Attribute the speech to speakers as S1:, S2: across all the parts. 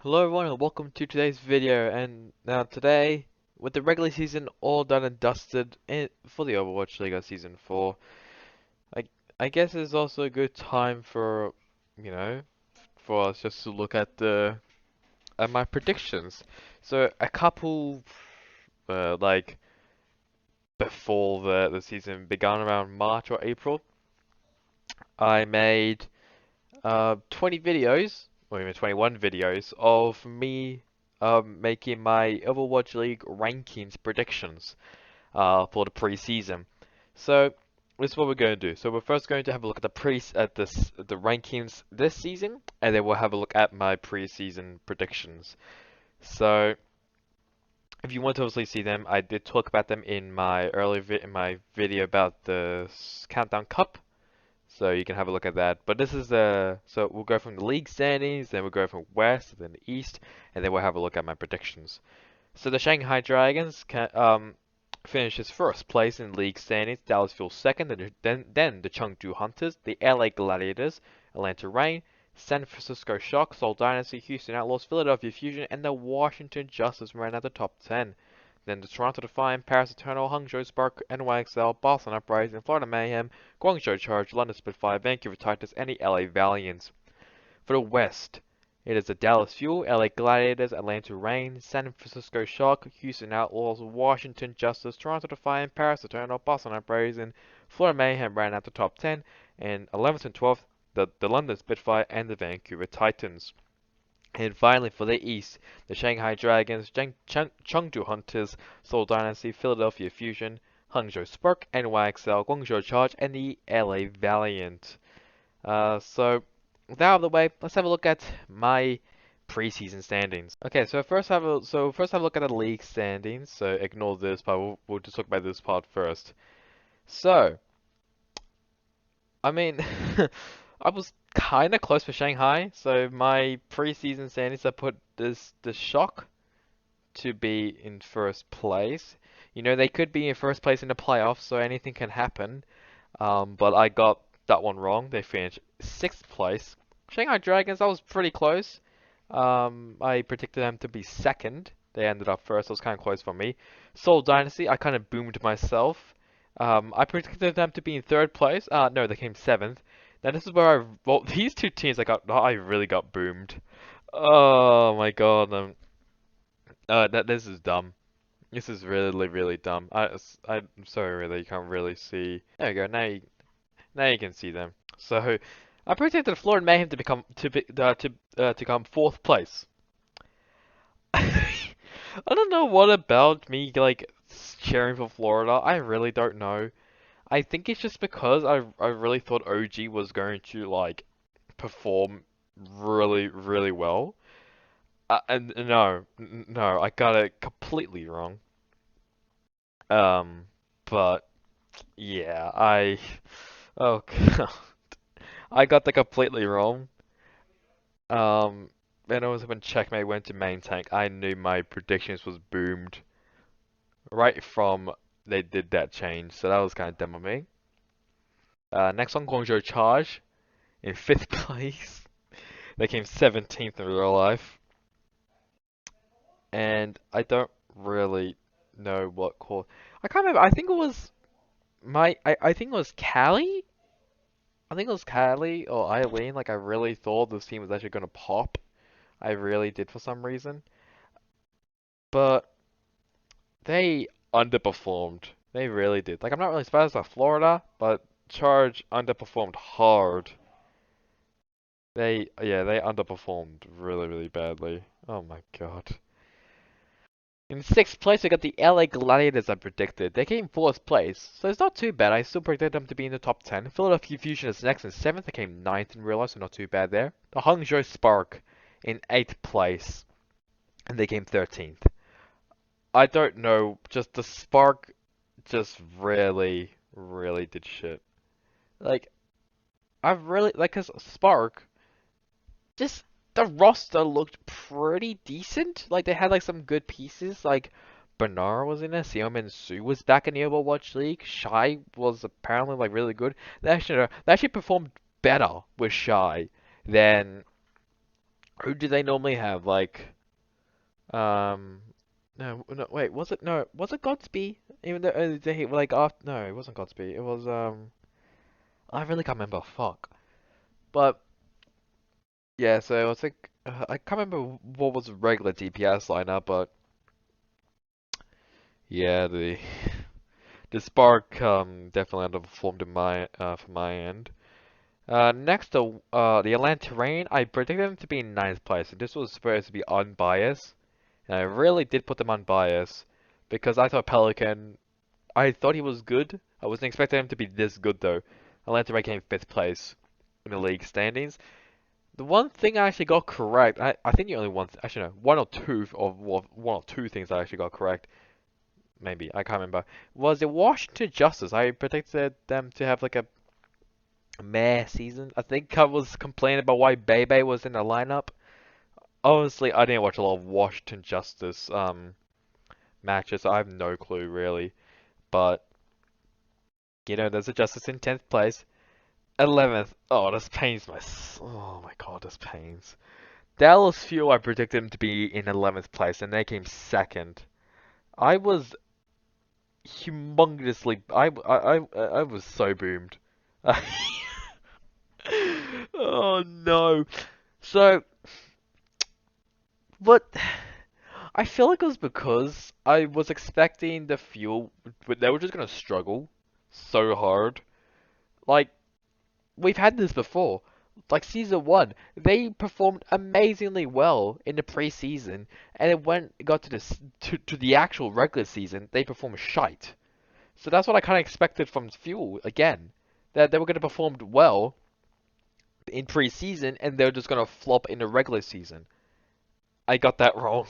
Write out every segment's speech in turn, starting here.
S1: Hello everyone and welcome to today's video. And now today, with the regular season all done and dusted for the Overwatch League Season 4, I, I guess it's also a good time for, you know, for us just to look at my predictions. So a couple, like, before the season began around March or April, I made 20 videos, or even 21 videos, of me making my Overwatch League rankings predictions for the preseason. So this is what we're going to do. So we're first going to have a look at the rankings this season, and then we'll have a look at my preseason predictions. So if you want to obviously see them, I did talk about them in my in my video about the Countdown Cup. So you can have a look at that. But this is so we'll go from the league standings, then we'll go from west, then the east, and then we'll have a look at my predictions. So the Shanghai Dragons finishes first place in league standings, Dallas Fuel second, then the Chengdu Hunters, the LA Gladiators, Atlanta Reign, San Francisco Shock, Seoul Dynasty, Houston Outlaws, Philadelphia Fusion, and the Washington Justice ran out the top 10. Then the Toronto Defiant, Paris Eternal, Hangzhou Spark, NYXL, Boston Uprising, Florida Mayhem, Guangzhou Charge, London Spitfire, Vancouver Titans, and the LA Valiants. For the West, it is the Dallas Fuel, LA Gladiators, Atlanta Reign, San Francisco Shock, Houston Outlaws, Washington Justice, Toronto Defiant, Paris Eternal, Boston Uprising, Florida Mayhem ran out the top 10, and 11th and 12th, the London Spitfire and the Vancouver Titans. And finally, for the East, the Shanghai Dragons, Chengdu Hunters, Seoul Dynasty, Philadelphia Fusion, Hangzhou Spark, NYXL, Guangzhou Charge, and the LA Valiant. So, with that out of the way, let's have a look at my preseason standings. Okay, so first have a look at the league standings. So ignore this part. We'll just talk about this part first. So, I mean, I was kind of close for Shanghai. So my preseason standings, I put the Shock to be in first place. You know, they could be in first place in the playoffs, so anything can happen. But I got that one wrong. They finished sixth place. Shanghai Dragons, that was pretty close. I predicted them to be second. They ended up first. That was kind of close for me. Seoul Dynasty, I kind of boomed myself. I predicted them to be in third place. No, they came seventh. Now this is where well, these two teams I really got boomed. Oh my god. This is dumb. This is really really dumb. I'm sorry, really. You can't really see. There we go. Now you can see them. So I predicted Florida Mayhem to come fourth place. I don't know what about me like cheering for Florida. I really don't know. I think it's just because I really thought OG was going to like perform really well. And no, I got it completely wrong. Um, but yeah, oh god, I got that completely wrong. Um, and it was when Checkmate went to main tank, I knew my predictions was boomed right from they did that change, so that was kind of dumb of me. Next one, Guangzhou Charge in fifth place. They came 17th in real life, and I don't really know what call. I can't remember. I think it was I think it was Callie. I think it was Callie or Eileen. Like I really thought this team was actually gonna pop. I really did for some reason, but they underperformed. They really did. Like I'm not really surprised at Florida, but Charge underperformed hard. They underperformed really badly. Oh my god. In sixth place, we got the LA Gladiators I predicted. They came fourth place, so it's not too bad. I still predicted them to be in the top 10. Philadelphia Fusion is next in seventh. They came ninth in real life, so not too bad there. The Hangzhou Spark in eighth place, and they came 13th. I don't know, just the Spark just really did shit. Like, I've really, like, cause Spark, just, the roster looked pretty decent. Like, they had, like, some good pieces, like, Bernard was in there, Seomin Su was back in the Overwatch League, Shy was apparently, like, really good. They actually performed better with Shy than Who do they normally have? Like, um, no, wait, was it no, was it Godsby? Even though they like after, no, it wasn't Godsby. It was I really can't remember. Fuck. But yeah, so I think I can't remember what was the regular DPS lineup, but yeah, the Spark definitely underperformed in my from my end. Next, the Atlanta Rain, I predicted them to be in ninth place, and this was supposed to be unbiased, and I really did put them unbiased because I thought Pelican, I thought he was good. I wasn't expecting him to be this good though. Atlanta Rain came fifth place in the league standings. The one thing I actually got correct, I think the only one, actually no, one or two of one or two things I actually got correct, maybe I can't remember, was the Washington Justice. I predicted them to have like a meh season. I think I was complaining about why Bebe was in the lineup. Honestly, I didn't watch a lot of Washington Justice matches. So I have no clue really. But there's a Justice in 10th place. 11th. Oh, this pains my. Oh my God, this pains. Dallas Fuel, I predicted him to be in 11th place, and they came second. I was humongously. I was so boomed. Oh no. So, but I feel like it was because I was expecting the Fuel, but they were just gonna struggle so hard. Like, we've had this before. Like season one, they performed amazingly well in the preseason, and it got to to the actual regular season, they performed shite. So that's what I kind of expected from Fuel again, that they were going to perform well in preseason, and they're just going to flop in the regular season. I got that wrong,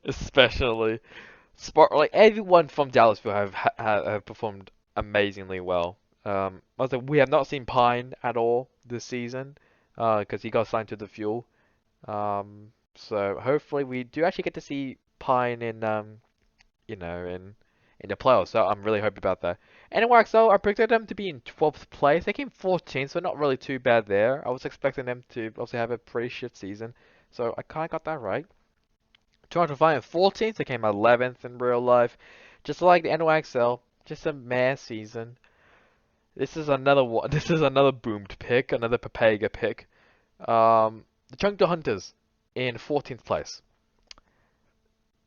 S1: especially like everyone from Dallasville have performed amazingly well. Also, we have not seen Pine at all this season, because he got signed to the Fuel. So hopefully we do actually get to see Pine in in the playoffs. So I'm really happy about that. Anyway, so I predicted them to be in 12th place. They came 14th, so not really too bad there. I was expecting them to also have a pretty shit season, so I kind of got that right. 205 and 14th, they came 11th in real life. Just like the NYXL, just a meh season. This is another one. This is another boomed pick, another Papega pick. The Chengdu Hunters in 14th place.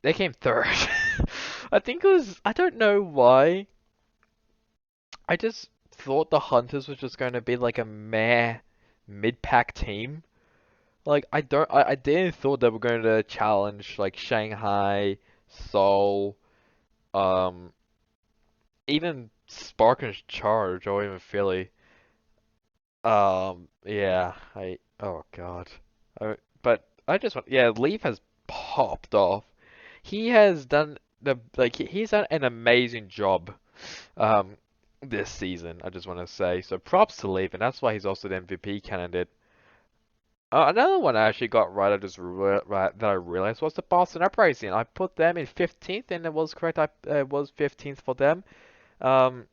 S1: They came third. I think it was. I don't know why. I just thought the Hunters was just going to be like a meh mid-pack team. Like I didn't thought they were going to challenge like Shanghai, Seoul, um, even Spark and Charge or even Philly. Yeah, oh God. But I just want, yeah, Leaf has popped off. He has done he's done an amazing job um this season, I just want to say. So props to Leaf, and that's why he's also the MVP candidate. Another one I actually got right, right that I realized was the Boston Uprising. I put them in 15th, and it was correct. I was 15th for them. Um,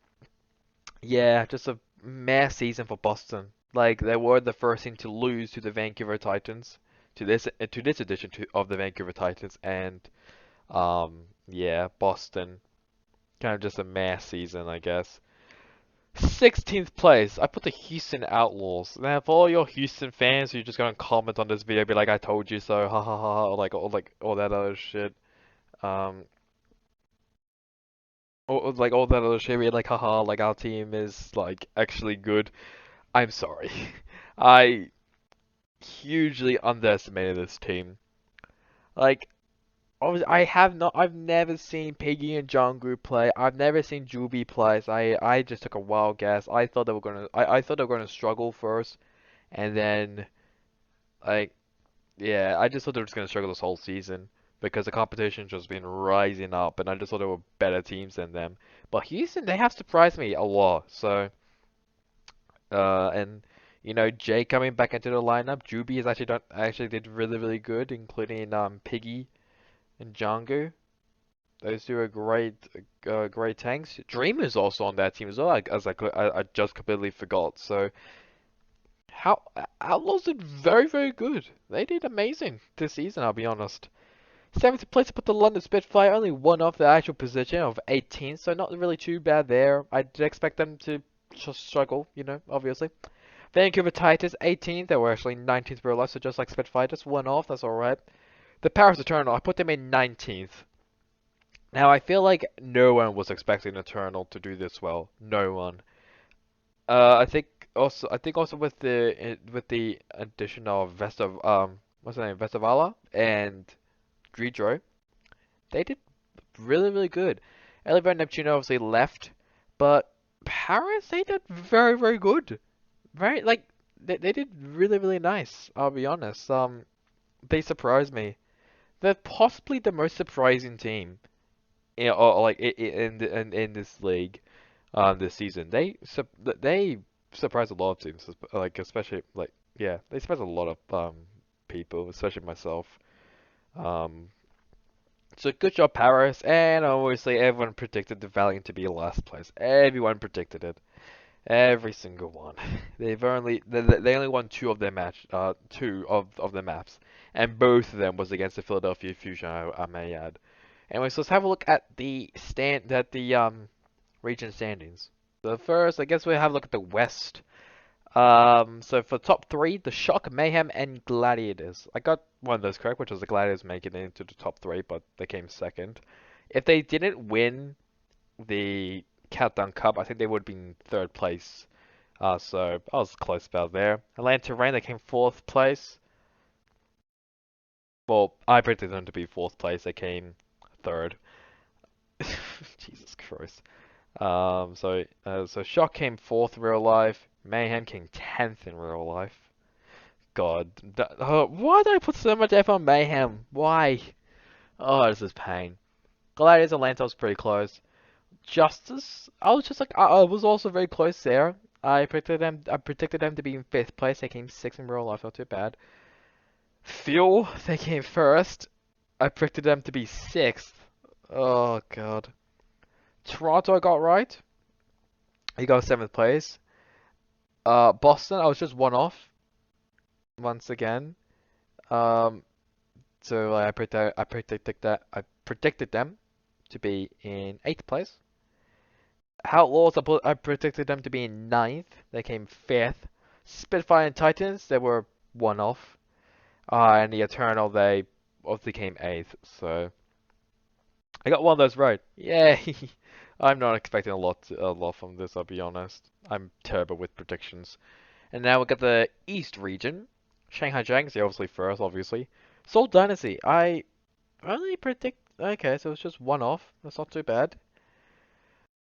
S1: yeah, just a meh season for Boston. Like they were the first team to lose to the Vancouver Titans, to this edition of the Vancouver Titans, and yeah, Boston kind of just a meh season, I guess. 16th place, I put the Houston Outlaws. Now, for all your Houston fans who just gonna comment on this video, be like, "I told you so," ha ha ha, or like all that other shit. Um, or like all that other shit, be like, haha, like our team is like actually good. I'm sorry, I hugely underestimated this team. Like, I've never seen Piggy and Jungwoo play. I've never seen Juby play. So I just took a wild guess. I thought they were gonna struggle first, and then like, yeah, I just thought they were just gonna struggle this whole season because the competition's just been rising up, and I just thought there were better teams than them. But Houston, they have surprised me a lot. So, and Jay coming back into the lineup, Juby has actually did really good, including Piggy and Django. Those two are great tanks. Dream is also on that team as well, as I just completely forgot. So how Outlaws did very, very good. They did amazing this season, I'll be honest. 7th place put the London Spitfire, only one off the actual position of 18th, so not really too bad there. I did expect them to just struggle, you know, obviously. Vancouver Titans, 18th. They were actually 19th real life, so just like Spitfire, just one off. That's alright. The Paris Eternal, I put them in 19th. Now, I feel like no one was expecting Eternal to do this well. No one. I think also with the addition of what's the name, Vestavala and Gridro, they did really, really good. Oliver and Neptune obviously left, but Paris, they did very, very good. Very, like, they did really, really nice, I'll be honest. They surprised me. They're possibly the most surprising team or like in this league, this season. They surprised a lot of teams, like especially like yeah, they surprised a lot of people, especially myself. Um, so good job, Paris, and obviously everyone predicted the Valiant to be last place. Everyone predicted it. Every single one. They only won two of the maps, and both of them was against the Philadelphia Fusion. I may add. Anyway, so let's have a look at the region standings. So first, I guess we'll have a look at the West. So for top three, the Shock, Mayhem, and Gladiators. I got one of those correct, which was the Gladiators making it into the top three, but they came second. If they didn't win the Countdown Cup, I think they would have been third place. So I was close about there. Atlanta Rain, they came fourth place. Well, I predicted them to be fourth place. They came third. Jesus Christ. So Shock came fourth in real life. Mayhem came 10th in real life. God, why did I put so much effort on Mayhem? Why? Oh, this is pain. Gladiators Atlanta was pretty close. Justice, I was just like, I was also very close there. I predicted them to be in fifth place. They came sixth in real life, not too bad. Fuel, they came first. I predicted them to be sixth. Oh god. Toronto I got right. He got seventh place. Boston, I was just one off once again. Um, so I predicted them to be in eighth place. Outlaws, I predicted them to be in ninth. They came fifth. Spitfire and Titans, they were one off. And the Eternal, they obviously came eighth. So I got one of those right. Yay! I'm not expecting a lot from this, I'll be honest. I'm terrible with predictions. And now we got the East region. Shanghai Dragons, they're obviously first, obviously. Seoul Dynasty, I only predict... Okay, so it's just one off. That's not too bad.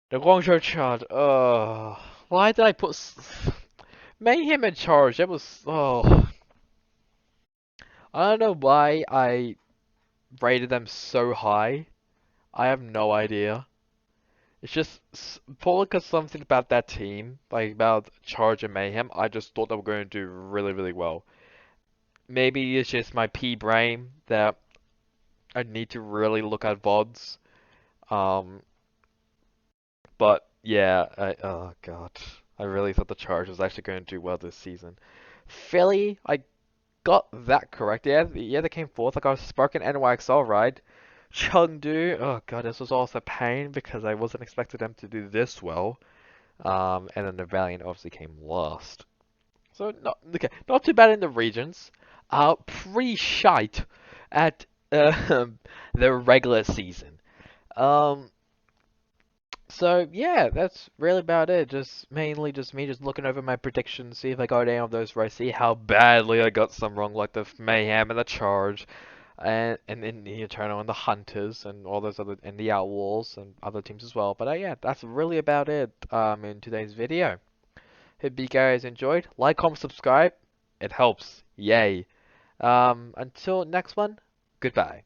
S1: The Guangzhou Charge. Oh, why did I put Mayhem in charge? That was... Oh. I don't know why I rated them so high. I have no idea. It's just probably because something about that team, like about Charge and Mayhem, I just thought they were going to do really, really well. Maybe it's just my pea brain that I need to really look at VODs. Um, but yeah, oh god, I really thought the Charge was actually going to do well this season. Philly, I got that correct. Yeah, they came fourth. Like I was Spark and NYXL, right? Chengdu, oh god, this was also pain because I wasn't expecting them to do this well. And then the Valiant obviously came last. So not too bad in the regions. Pretty shite at the regular season. Um, so yeah, that's really about it. Just mainly just me just looking over my predictions, see if I got any of those right, see how badly I got some wrong, like the Mayhem and the Charge, and then the Eternal and the Hunters and all those other and the Outlaws and other teams as well. But yeah, that's really about it in today's video. Hope you guys enjoyed. Like, comment, subscribe. It helps. Yay. Until next one, goodbye.